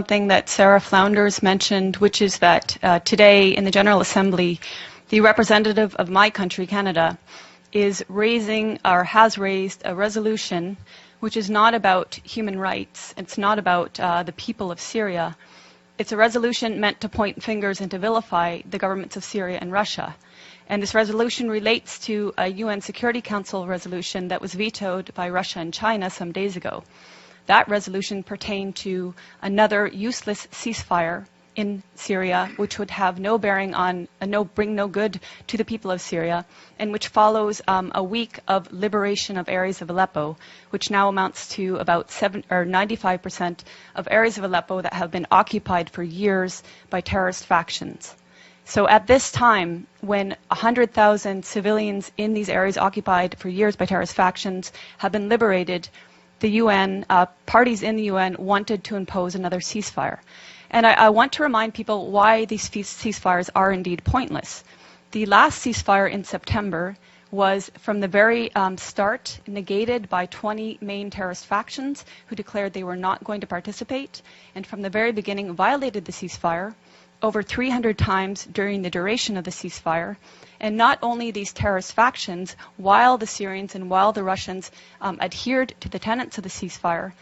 Something that Sara Flounders mentioned, which is that today in the General Assembly, the representative of my country, Canada, is raising or has raised a resolution which is not about human rights. It's not about the people of Syria. It's a resolution meant to point fingers and to vilify the governments of Syria and Russia. And this resolution relates to a UN Security Council resolution that was vetoed by Russia and China some days ago. That resolution pertained to another useless ceasefire in Syria, which would have no bearing on, bring no good to the people of Syria, and which follows a week of liberation of areas of Aleppo, which now amounts to about 95% of areas of Aleppo that have been occupied for years by terrorist factions. So at this time, when 100,000 civilians in these areas occupied for years by terrorist factions have been liberated, the UN, parties in the UN wanted to impose another ceasefire. And I want to remind people why these ceasefires are indeed pointless. The last ceasefire in September was from the very start negated by 20 main terrorist factions who declared they were not going to participate, and from the very beginning violated the ceasefire over 300 times during the duration of the ceasefire. And not only these terrorist factions, while the Syrians and while the Russians adhered to the tenets of the ceasefire,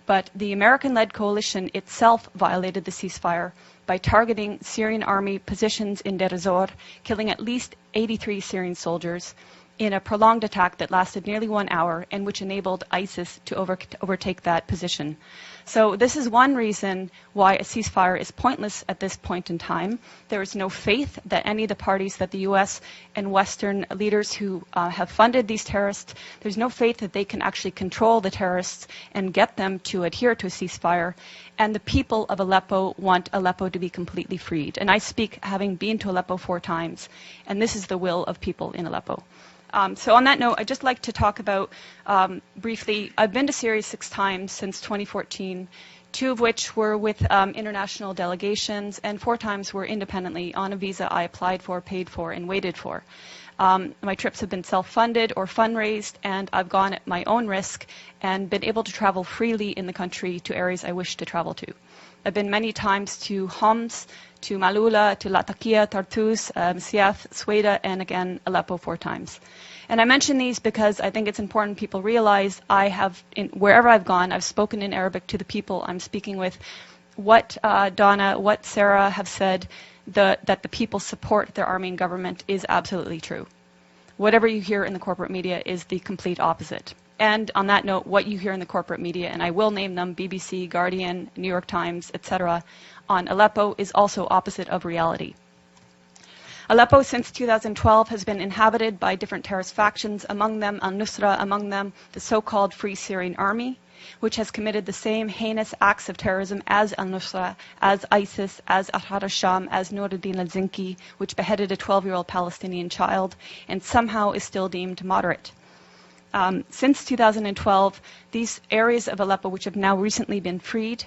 but the American-led coalition itself violated the ceasefire by targeting Syrian army positions in Deir ez-Zor, killing at least 83 Syrian soldiers in a prolonged attack that lasted nearly 1 hour and which enabled ISIS to overtake that position. So this is one reason why a ceasefire is pointless at this point in time. There is no faith that any of the parties that the US and Western leaders who have funded these terrorists, there's no faith that they can actually control the terrorists and get them to adhere to a ceasefire. And the people of Aleppo want Aleppo to be completely freed. And I speak having been to Aleppo 4 times, and this is the will of people in Aleppo. So on that note, I'd just like to talk about briefly, I've been to Syria 6 times since 2014, 2 of which were with international delegations, and 4 times were independently on a visa I applied for, paid for, and waited for. My trips have been self-funded or fundraised, and I've gone at my own risk and been able to travel freely in the country to areas I wish to travel to. I've been many times to Homs, to Malula, to Latakia, Tartus, Siath, Sweda, and again Aleppo 4 times. And I mention these because I think it's important people realize I have, wherever I've gone, I've spoken in Arabic to the people I'm speaking with. What Donna, what Sara have said, that the people support their army and government is absolutely true. Whatever you hear in the corporate media is the complete opposite. And on that note, what you hear in the corporate media, and I will name them, BBC, Guardian, New York Times, etc., on Aleppo is also opposite of reality. Aleppo since 2012 has been inhabited by different terrorist factions, among them al-Nusra, among them the so-called Free Syrian Army, which has committed the same heinous acts of terrorism as al-Nusra, as ISIS, as Ahrar al-Sham, as Nuruddin al-Zinki, which beheaded a 12-year-old Palestinian child, and somehow is still deemed moderate. Since 2012, these areas of Aleppo, which have now recently been freed,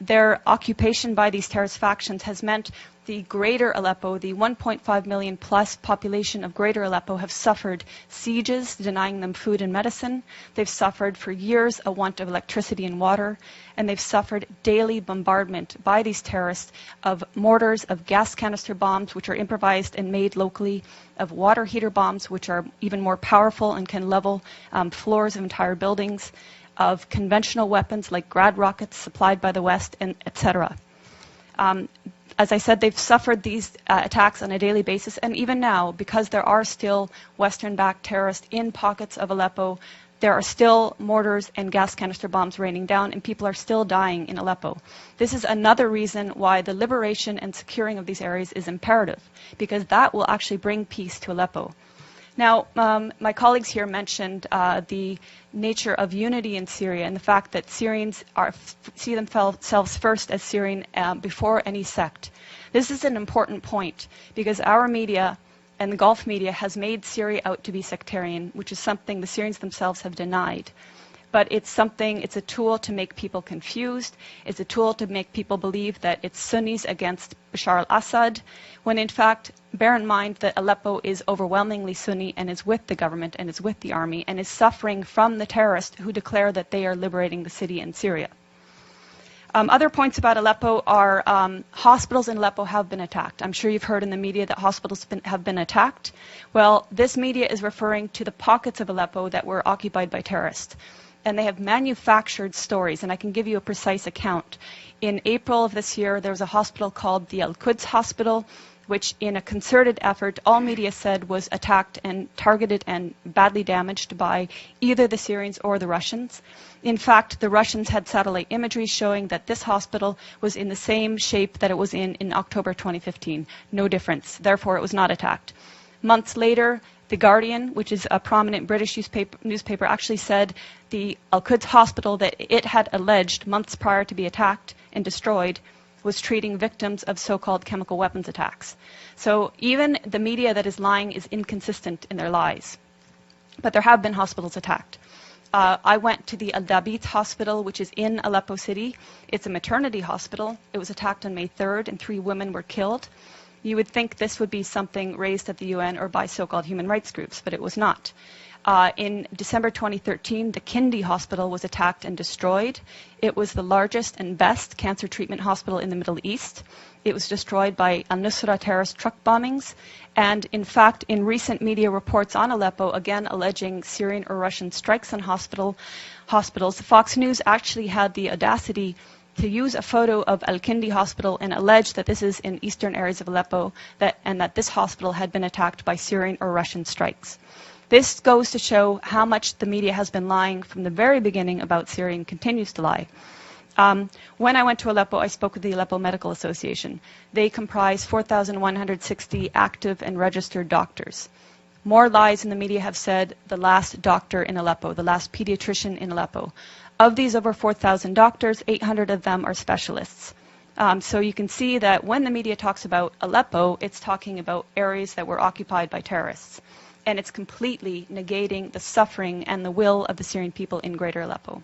their occupation by these terrorist factions has meant the greater Aleppo, the 1.5 million plus population of greater Aleppo have suffered sieges, denying them food and medicine. They've suffered for years a want of electricity and water, and they've suffered daily bombardment by these terrorists of mortars, of gas canister bombs, which are improvised and made locally, of water heater bombs, which are even more powerful and can level floors of entire buildings, of conventional weapons like Grad rockets supplied by the West, and etc. As I said, they've suffered these attacks on a daily basis, and even now, because there are still Western-backed terrorists in pockets of Aleppo, there are still mortars and gas canister bombs raining down, and people are still dying in Aleppo. This is another reason why the liberation and securing of these areas is imperative, because that will actually bring peace to Aleppo. Now, my colleagues here mentioned the nature of unity in Syria and the fact that Syrians see themselves first as Syrian before any sect. This is an important point because our media and the Gulf media has made Syria out to be sectarian, which is something the Syrians themselves have denied. But it's a tool to make people confused. It's a tool to make people believe that it's Sunnis against Bashar al-Assad, when in fact, bear in mind that Aleppo is overwhelmingly Sunni and is with the government and is with the army and is suffering from the terrorists who declare that they are liberating the city in Syria. Other points about Aleppo are hospitals in Aleppo have been attacked. I'm sure you've heard in the media that hospitals have been attacked. Well, this media is referring to the pockets of Aleppo that were occupied by terrorists. And they have manufactured stories, and I can give you a precise account. In April of this year, there was a hospital called the Al-Quds Hospital, which in a concerted effort, all media said was attacked and targeted and badly damaged by either the Syrians or the Russians. In fact, the Russians had satellite imagery showing that this hospital was in the same shape that it was in October 2015. No difference. Therefore, it was not attacked. Months later, The Guardian, which is a prominent British newspaper, actually said the Al-Quds Hospital that it had alleged months prior to be attacked and destroyed was treating victims of so-called chemical weapons attacks. So even the media that is lying is inconsistent in their lies. But there have been hospitals attacked. I went to the Al-Dabit Hospital, which is in Aleppo City. It's a maternity hospital. It was attacked on May 3rd, and 3 women were killed. You would think this would be something raised at the UN or by so-called human rights groups, but it was not. In December 2013, the Kindi Hospital was attacked and destroyed. It was the largest and best cancer treatment hospital in the Middle East. It was destroyed by al-Nusra terrorist truck bombings. And in fact, in recent media reports on Aleppo, again alleging Syrian or Russian strikes on hospitals, Fox News actually had the audacity to use a photo of Al-Kindi Hospital and allege that this is in eastern areas of Aleppo and that this hospital had been attacked by Syrian or Russian strikes. This goes to show how much the media has been lying from the very beginning about Syria and continues to lie. When I went to Aleppo, I spoke with the Aleppo Medical Association. They comprise 4,160 active and registered doctors. More lies in the media have said the last doctor in Aleppo, the last pediatrician in Aleppo. Of these over 4,000 doctors, 800 of them are specialists. So you can see that when the media talks about Aleppo, it's talking about areas that were occupied by terrorists. And it's completely negating the suffering and the will of the Syrian people in Greater Aleppo.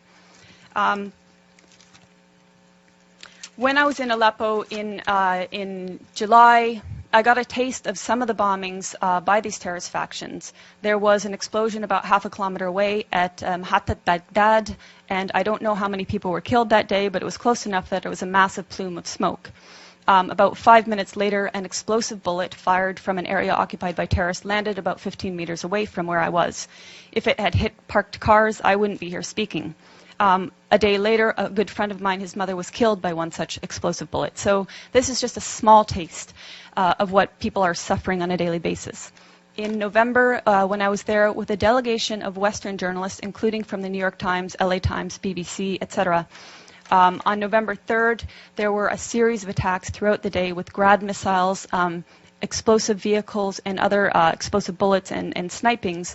When I was in Aleppo in July, I got a taste of some of the bombings by these terrorist factions. There was an explosion about half a kilometer away at Hatat Baghdad, and I don't know how many people were killed that day, but it was close enough that it was a massive plume of smoke. About 5 minutes later, an explosive bullet fired from an area occupied by terrorists landed about 15 meters away from where I was. If it had hit parked cars, I wouldn't be here speaking. A day later, a good friend of mine, his mother was killed by one such explosive bullet. So this is just a small taste of what people are suffering on a daily basis. In November, when I was there with a delegation of Western journalists, including from the New York Times, LA Times, BBC, etc., on November 3rd, there were a series of attacks throughout the day with Grad missiles, explosive vehicles, and other explosive bullets and snipings.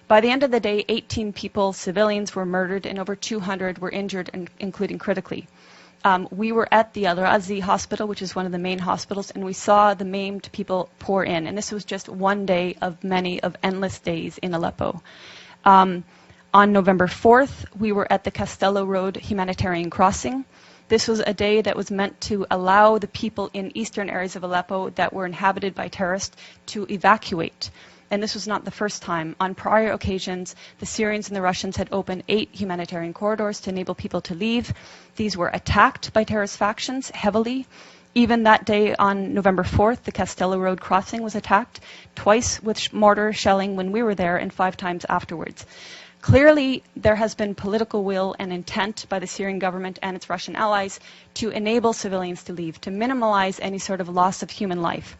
By the end of the day, 18 people, civilians, were murdered, and over 200 were injured, including critically. We were at the Al-Razi hospital, which is one of the main hospitals, and we saw the maimed people pour in. And this was just one day of many of endless days in Aleppo. On November 4th, we were at the Castello Road humanitarian crossing. This was a day that was meant to allow the people in eastern areas of Aleppo that were inhabited by terrorists to evacuate. And this was not the first time. On prior occasions, the Syrians and the Russians had opened 8 humanitarian corridors to enable people to leave. These were attacked by terrorist factions heavily. Even that day on November 4th, the Castello Road crossing was attacked, twice with mortar shelling when we were there and 5 times afterwards. Clearly, there has been political will and intent by the Syrian government and its Russian allies to enable civilians to leave, to minimize any sort of loss of human life.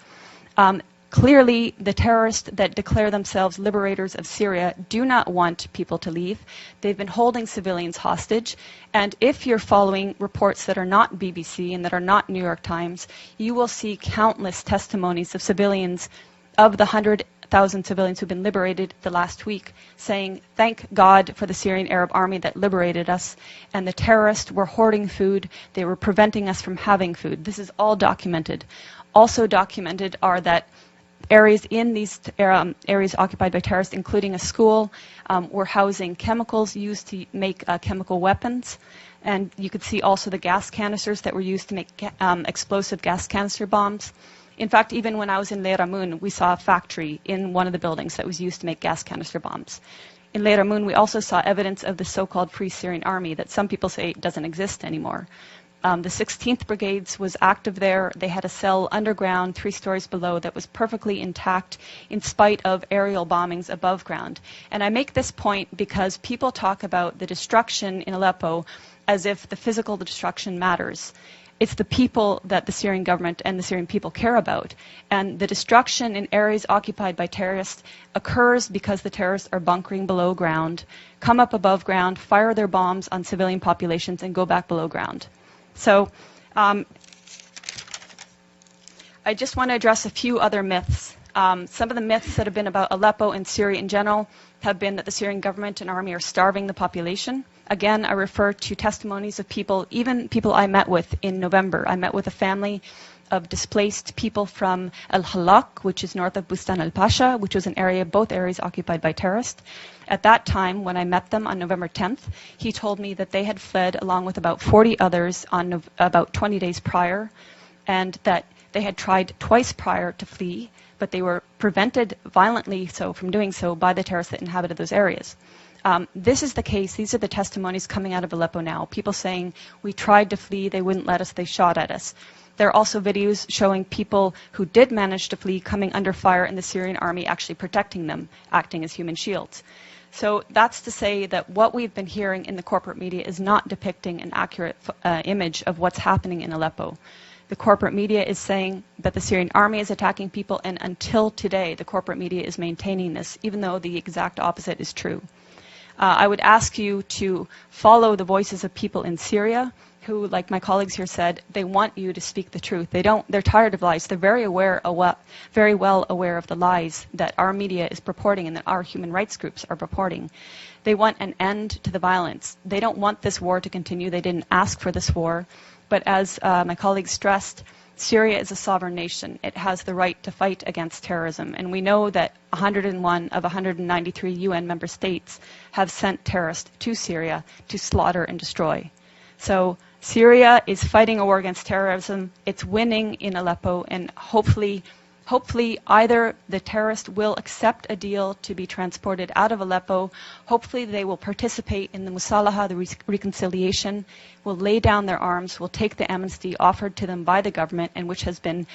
Clearly, the terrorists that declare themselves liberators of Syria do not want people to leave. They've been holding civilians hostage. And if you're following reports that are not BBC and that are not New York Times, you will see countless testimonies of civilians, of the 100,000 civilians who've been liberated the last week, saying, thank God for the Syrian Arab army that liberated us, and the terrorists were hoarding food, they were preventing us from having food. This is all documented. Also documented are that areas in these areas occupied by terrorists, including a school, were housing chemicals used to make chemical weapons. And you could see also the gas canisters that were used to make explosive gas canister bombs. In fact, even when I was in Leiramun, we saw a factory in one of the buildings that was used to make gas canister bombs. In Leiramun, we also saw evidence of the so-called Free Syrian Army that some people say doesn't exist anymore. The 16th Brigades was active there. They had a cell underground, 3 stories below, that was perfectly intact in spite of aerial bombings above ground. And I make this point because people talk about the destruction in Aleppo as if the physical destruction matters. It's the people that the Syrian government and the Syrian people care about. And the destruction in areas occupied by terrorists occurs because the terrorists are bunkering below ground, come up above ground, fire their bombs on civilian populations, and go back below ground. So I just want to address a few other myths. Some of the myths that have been about Aleppo and Syria in general have been that the Syrian government and army are starving the population. Again, I refer to testimonies of people, even people I met with in November. I met with a family of displaced people from Al-Halak, which is north of Bustan al-Pasha, which was an area, both areas occupied by terrorists. At that time, when I met them on November 10th, he told me that they had fled along with about 40 others on about 20 days prior, and that they had tried twice prior to flee, but they were prevented violently so from doing so by the terrorists that inhabited those areas. This is the case. These are the testimonies coming out of Aleppo now. People saying, we tried to flee, they wouldn't let us, they shot at us. There are also videos showing people who did manage to flee coming under fire and the Syrian army actually protecting them, acting as human shields. So that's to say that what we've been hearing in the corporate media is not depicting an accurate image of what's happening in Aleppo. The corporate media is saying that the Syrian army is attacking people, and until today, the corporate media is maintaining this, even though the exact opposite is true. I would ask you to follow the voices of people in Syria who, like my colleagues here said, they want you to speak the truth. They're tired of lies. They're very well aware of the lies that our media is purporting and that our human rights groups are purporting. They want an end to the violence. They don't want this war to continue. They didn't ask for this war. But as my colleagues stressed, Syria is a sovereign nation. It has the right to fight against terrorism. And we know that 101 of 193 UN member states have sent terrorists to Syria to slaughter and destroy. So Syria is fighting a war against terrorism. It's winning in Aleppo, and hopefully either the terrorists will accept a deal to be transported out of Aleppo, hopefully they will participate in the Musalaha, the reconciliation, will lay down their arms, will take the amnesty offered to them by the government and which has been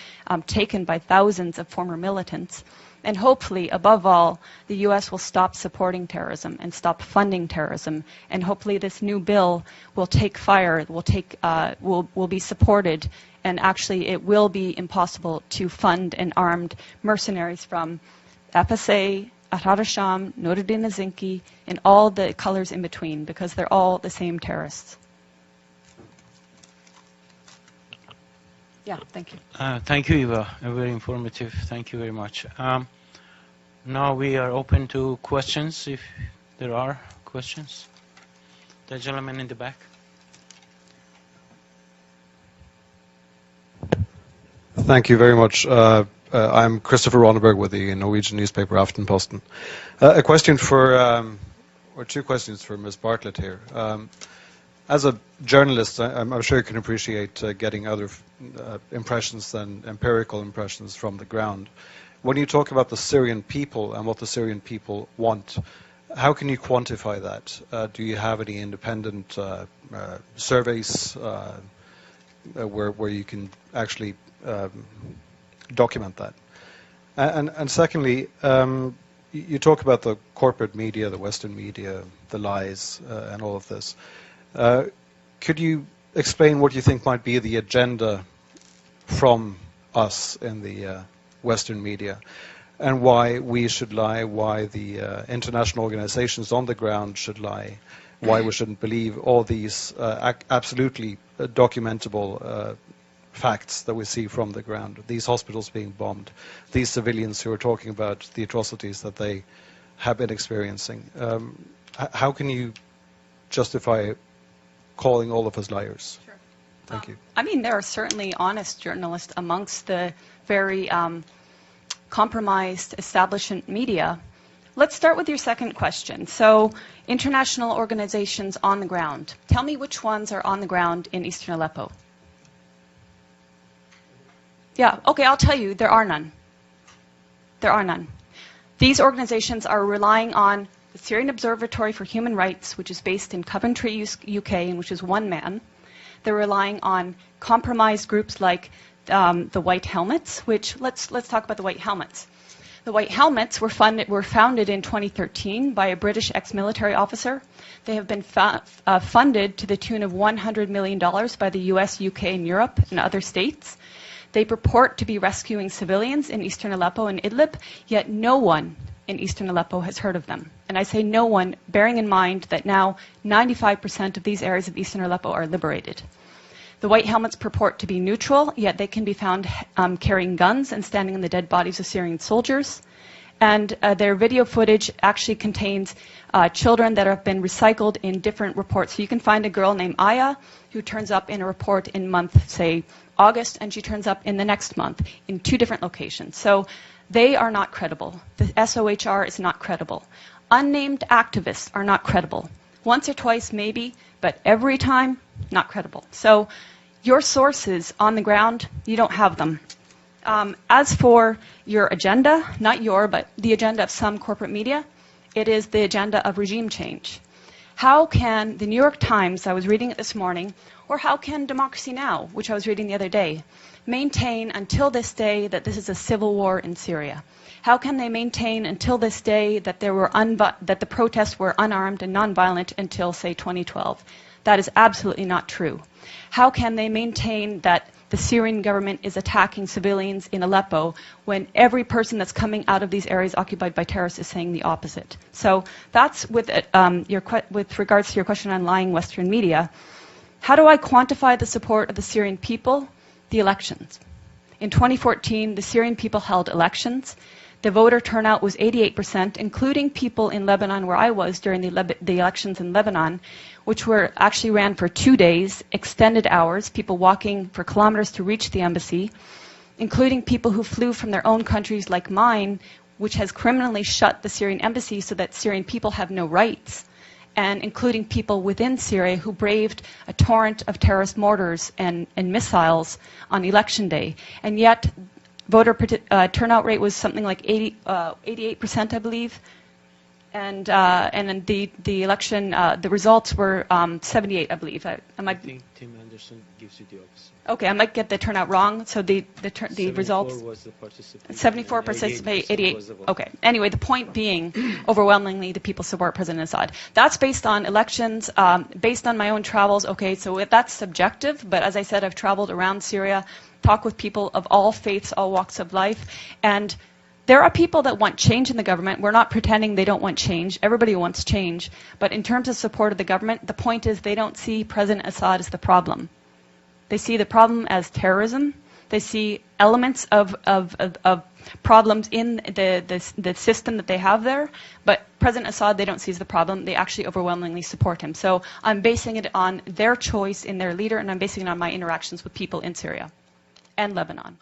taken by thousands of former militants. And hopefully, above all, the U.S. will stop supporting terrorism and stop funding terrorism. And hopefully this new bill will take fire, will be supported, and actually it will be impossible to fund and armed mercenaries from FSA, Ahrar al-Sham, Nuruddin al-Zinki, and all the colors in between, because they're all the same terrorists. Yeah, thank you. Thank you, Eva. Very informative. Thank you very much. Now we are open to questions, if there are questions. The gentleman in the back. Thank you very much. I'm Christopher Ronneberg with the Norwegian newspaper Aftenposten. A question for, or two questions for Ms. Bartlett here. As a journalist, I'm sure you can appreciate getting other impressions than empirical impressions from the ground. When you talk about the Syrian people and what the Syrian people want, how can you quantify that? Do you have any independent surveys where you can actually document that? And secondly, you talk about the corporate media, the Western media, the lies, and all of this. Could you explain what you think might be the agenda from us in the Western media, and why we should lie, why the international organizations on the ground should lie, why we shouldn't believe all these absolutely documentable facts that we see from the ground, these hospitals being bombed, these civilians who are talking about the atrocities that they have been experiencing. How can you justify calling all of us liars? Sure. Thank you. I mean, there are certainly honest journalists amongst the very compromised establishment media. Let's start with your second question. So, international organizations on the ground. Tell me which ones are on the ground in eastern Aleppo. Yeah, okay, I'll tell you, there are none. There are none. These organizations are relying on the Syrian Observatory for Human Rights, which is based in Coventry, UK, and which is one man. They're relying on compromised groups like the White Helmets, which, let's talk about the White Helmets. The White Helmets were founded in 2013 by a British ex-military officer. They have been funded to the tune of $100 million by the US, UK, and Europe and other states. They purport to be rescuing civilians in eastern Aleppo and Idlib, yet no one in eastern Aleppo has heard of them. And I say no one, bearing in mind that now 95% of these areas of eastern Aleppo are liberated. The White Helmets purport to be neutral, yet they can be found carrying guns and standing on the dead bodies of Syrian soldiers. And their video footage actually contains children that have been recycled in different reports. So you can find a girl named Aya who turns up in a report in month, say, August, and she turns up in the next month in 2 different locations. So they are not credible. The SOHR is not credible. Unnamed activists are not credible. Once or twice, maybe, but every time, not credible. So your sources on the ground, you don't have them. As for your agenda, not your, but the agenda of some corporate media, it is the agenda of regime change. How can the New York Times, I was reading it this morning, or how can Democracy Now!, which I was reading the other day, maintain until this day that this is a civil war in Syria? How can they maintain until this day that that the protests were unarmed and nonviolent until, say, 2012? That is absolutely not true. How can they maintain that the Syrian government is attacking civilians in Aleppo when every person that's coming out of these areas occupied by terrorists is saying the opposite? So that's with regards to your question on lying Western media. How do I quantify the support of the Syrian people? The elections. In 2014, the Syrian people held elections. The voter turnout was 88%, including people in Lebanon, where I was during the elections in Lebanon, which were actually ran for 2 days, extended hours, people walking for kilometers to reach the embassy, including people who flew from their own countries like mine, which has criminally shut the Syrian embassy so that Syrian people have no rights, and including people within Syria who braved a torrent of terrorist mortars and missiles on election day. And yet, voter turnout rate was something like 88%, I believe. And the election, the results were 78, I believe. I think Tim Anderson gives you the opposite. Okay, I might get the turnout wrong. So the results. 74 was the participation. 74 participate, 88. Okay. Anyway, the point being, overwhelmingly, the people support President Assad. That's based on elections, based on my own travels. Okay, so that's subjective. But as I said, I've traveled around Syria, talked with people of all faiths, all walks of life, and there are people that want change in the government. We're not pretending they don't want change. Everybody wants change. But in terms of support of the government, the point is they don't see President Assad as the problem. They see the problem as terrorism. They see elements of problems in the system that they have there. But President Assad, they don't see as the problem. They actually overwhelmingly support him. So I'm basing it on their choice in their leader, and I'm basing it on my interactions with people in Syria and Lebanon.